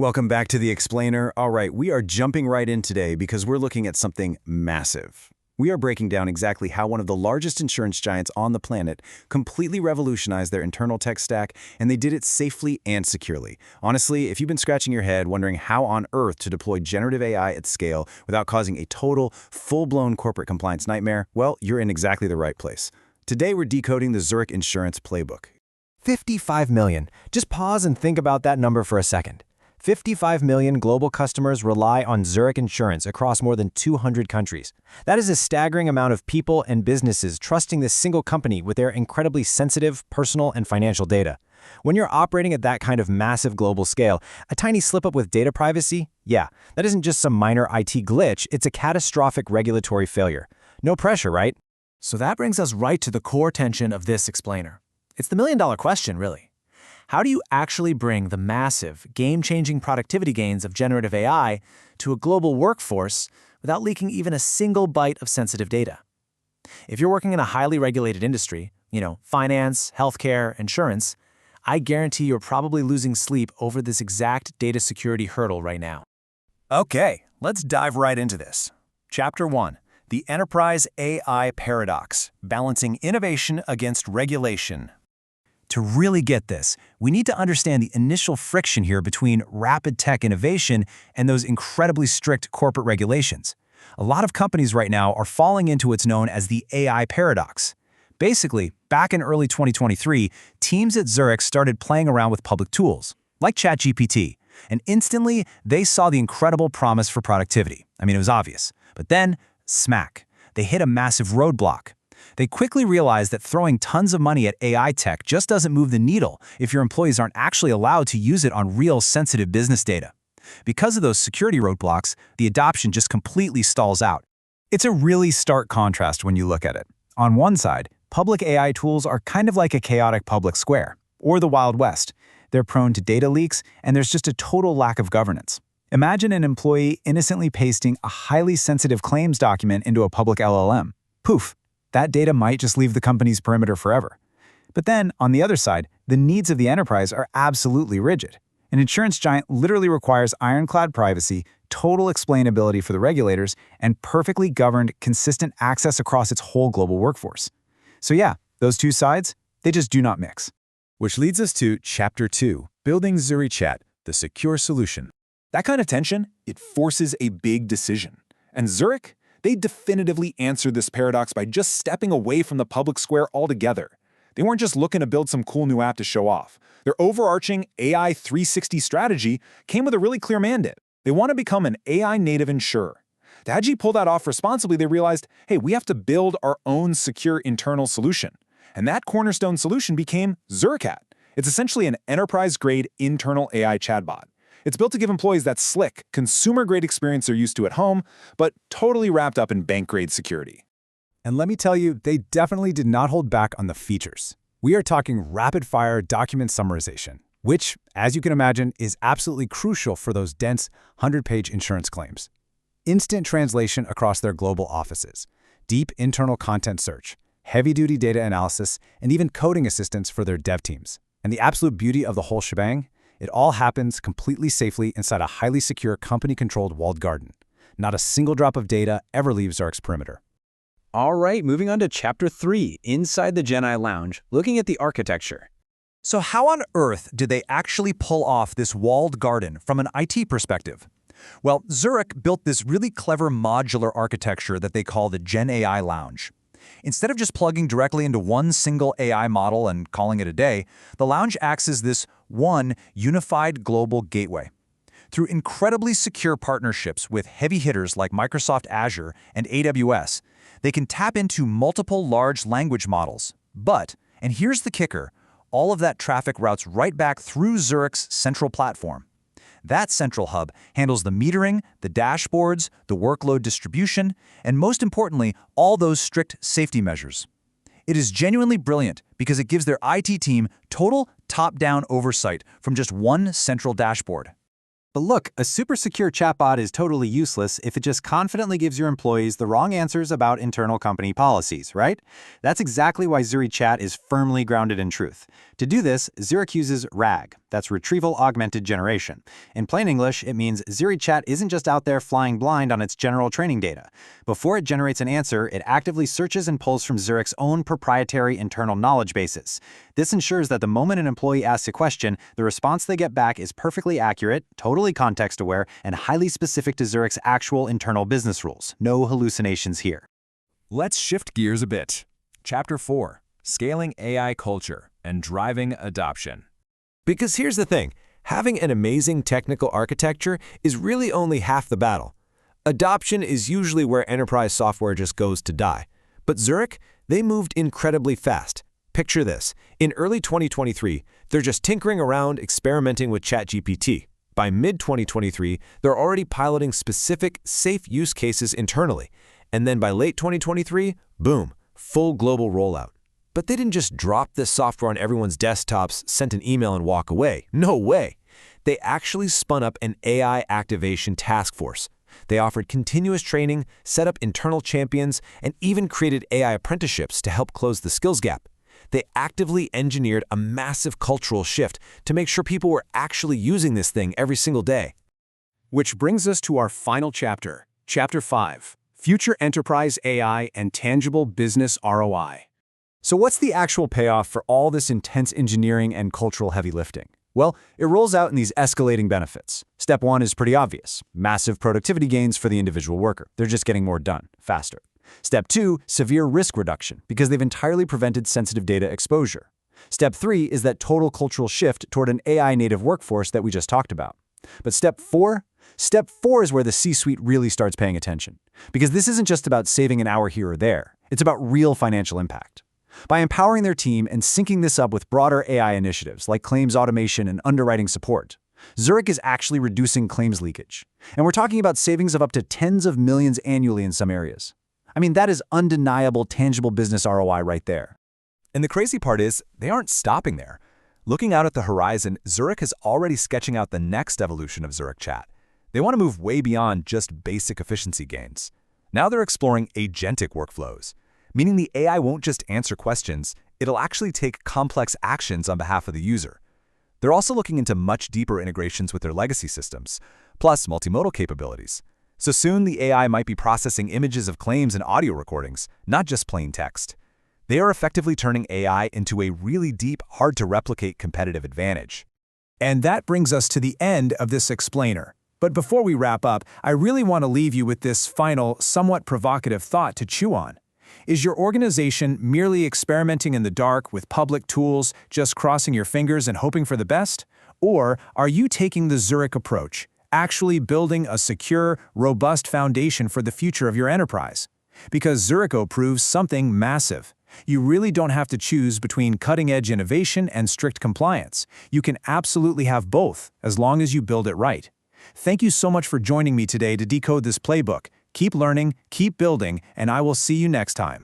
Welcome back to The Explainer. All right, we are jumping right in today because we're looking at something massive. We are breaking down exactly how one of the largest insurance giants on the planet completely revolutionized their internal tech stack, and they did it safely and securely. Honestly, if you've been scratching your head wondering how on earth to deploy generative AI at scale without causing a total, full-blown corporate compliance nightmare, well, you're in exactly the right place. Today, we're decoding the Zurich Insurance playbook. 55 million. Just pause and think about that number for a second. 55 million global customers rely on Zurich Insurance across more than 200 countries. That is a staggering amount of people and businesses trusting this single company with their incredibly sensitive, personal, and financial data. When you're operating at that kind of massive global scale, a tiny slip-up with data privacy, that isn't just some minor IT glitch, it's a catastrophic regulatory failure. No pressure, right? So that brings us right to the core tension of this explainer. It's the million-dollar question, really. How do you actually bring the massive, game-changing productivity gains of generative AI to a global workforce without leaking even a single byte of sensitive data? If you're working in a highly regulated industry, finance, healthcare, insurance, I guarantee you're probably losing sleep over this exact data security hurdle right now. Okay, let's dive right into this. Chapter 1. The Enterprise AI Paradox, Balancing Innovation Against Regulation. To really get this, we need to understand the initial friction here between rapid tech innovation and those incredibly strict corporate regulations. A lot of companies right now are falling into what's known as the AI paradox. Basically, back in early 2023, teams at Zurich started playing around with public tools, like ChatGPT, and instantly they saw the incredible promise for productivity. It was obvious. But then, smack, they hit a massive roadblock. They quickly realized that throwing tons of money at AI tech just doesn't move the needle if your employees aren't actually allowed to use it on real sensitive business data. Because of those security roadblocks, the adoption just completely stalls out. It's a really stark contrast when you look at it. On one side, public AI tools are kind of like a chaotic public square, or the Wild West. They're prone to data leaks, and there's just a total lack of governance. Imagine an employee innocently pasting a highly sensitive claims document into a public LLM. Poof! That data might just leave the company's perimeter forever. But then, on the other side, the needs of the enterprise are absolutely rigid. An insurance giant literally requires ironclad privacy, total explainability for the regulators, and perfectly governed, consistent access across its whole global workforce. So those two sides, they just do not mix. Which leads us to Chapter 2, Building ZuriChat, the Secure Solution. That kind of tension, it forces a big decision. And Zurich? They definitively answered this paradox by just stepping away from the public square altogether. They weren't just looking to build some cool new app to show off. Their overarching AI 360 strategy came with a really clear mandate. They want to become an AI-native insurer. To actually pull that off responsibly, they realized, hey, we have to build our own secure internal solution. And that cornerstone solution became ZuriChat. It's essentially an enterprise-grade internal AI chatbot. It's built to give employees that slick, consumer-grade experience they're used to at home, but totally wrapped up in bank-grade security. And let me tell you, they definitely did not hold back on the features. We are talking rapid-fire document summarization, which, as you can imagine, is absolutely crucial for those dense 100-page insurance claims. Instant translation across their global offices, deep internal content search, heavy-duty data analysis, and even coding assistance for their dev teams. And the absolute beauty of the whole shebang? It all happens completely safely inside a highly secure company-controlled walled garden. Not a single drop of data ever leaves Zurich's perimeter. All right, moving on to Chapter 3, Inside the Gen AI Lounge, looking at the architecture. So how on earth did they actually pull off this walled garden from an IT perspective? Well, Zurich built this really clever modular architecture that they call the Gen AI Lounge. Instead of just plugging directly into one single AI model and calling it a day, the lounge acts as this one unified global gateway. Through incredibly secure partnerships with heavy hitters like Microsoft Azure and AWS, they can tap into multiple large language models. But, and here's the kicker, all of that traffic routes right back through Zurich's central platform. That central hub handles the metering, the dashboards, the workload distribution, and most importantly, all those strict safety measures. It is genuinely brilliant because it gives their IT team total top-down oversight from just one central dashboard. But look, a super secure chatbot is totally useless if it just confidently gives your employees the wrong answers about internal company policies, right? That's exactly why ZuriChat is firmly grounded in truth. To do this, Zurich uses RAG, That's Retrieval Augmented Generation. In plain English, it means ZuriChat isn't just out there flying blind on its general training data. Before it generates an answer, it actively searches and pulls from Zurich's own proprietary internal knowledge bases. This ensures that the moment an employee asks a question, the response they get back is perfectly accurate, totally context-aware, and highly specific to Zurich's actual internal business rules. No hallucinations here. Let's shift gears a bit. Chapter 4. Scaling AI Culture and Driving Adoption. Because here's the thing, having an amazing technical architecture is really only half the battle. Adoption is usually where enterprise software just goes to die. But Zurich, they moved incredibly fast. Picture this, in early 2023, they're just tinkering around experimenting with ChatGPT. By mid-2023, they're already piloting specific, safe use cases internally. And then by late 2023, boom, full global rollout. But they didn't just drop this software on everyone's desktops, sent an email and walk away. No way. They actually spun up an AI activation task force. They offered continuous training, set up internal champions, and even created AI apprenticeships to help close the skills gap. They actively engineered a massive cultural shift to make sure people were actually using this thing every single day. Which brings us to our final chapter, Chapter 5, Future Enterprise AI and Tangible Business ROI. So what's the actual payoff for all this intense engineering and cultural heavy lifting? Well, it rolls out in these escalating benefits. Step 1 is pretty obvious. Massive productivity gains for the individual worker. They're just getting more done, faster. Step 2, severe risk reduction, because they've entirely prevented sensitive data exposure. Step 3 is that total cultural shift toward an AI-native workforce that we just talked about. But Step 4 is where the C-suite really starts paying attention. Because this isn't just about saving an hour here or there. It's about real financial impact. By empowering their team and syncing this up with broader AI initiatives like claims automation and underwriting support, Zurich is actually reducing claims leakage. And we're talking about savings of up to tens of millions annually in some areas. I mean, that is undeniable, tangible business ROI right there. And the crazy part is, they aren't stopping there. Looking out at the horizon, Zurich is already sketching out the next evolution of ZuriChat. They want to move way beyond just basic efficiency gains. Now they're exploring agentic workflows, meaning the AI won't just answer questions, it'll actually take complex actions on behalf of the user. They're also looking into much deeper integrations with their legacy systems, plus multimodal capabilities. So soon the AI might be processing images of claims and audio recordings, not just plain text. They are effectively turning AI into a really deep, hard-to-replicate competitive advantage. And that brings us to the end of this explainer. But before we wrap up, I really want to leave you with this final, somewhat provocative thought to chew on. Is your organization merely experimenting in the dark with public tools, just crossing your fingers and hoping for the best? Or are you taking the Zurich approach, actually building a secure, robust foundation for the future of your enterprise? Because Zuricho proves something massive. You really don't have to choose between cutting-edge innovation and strict compliance. You can absolutely have both, as long as you build it right. Thank you so much for joining me today to decode this playbook. Keep learning, keep building, and I will see you next time.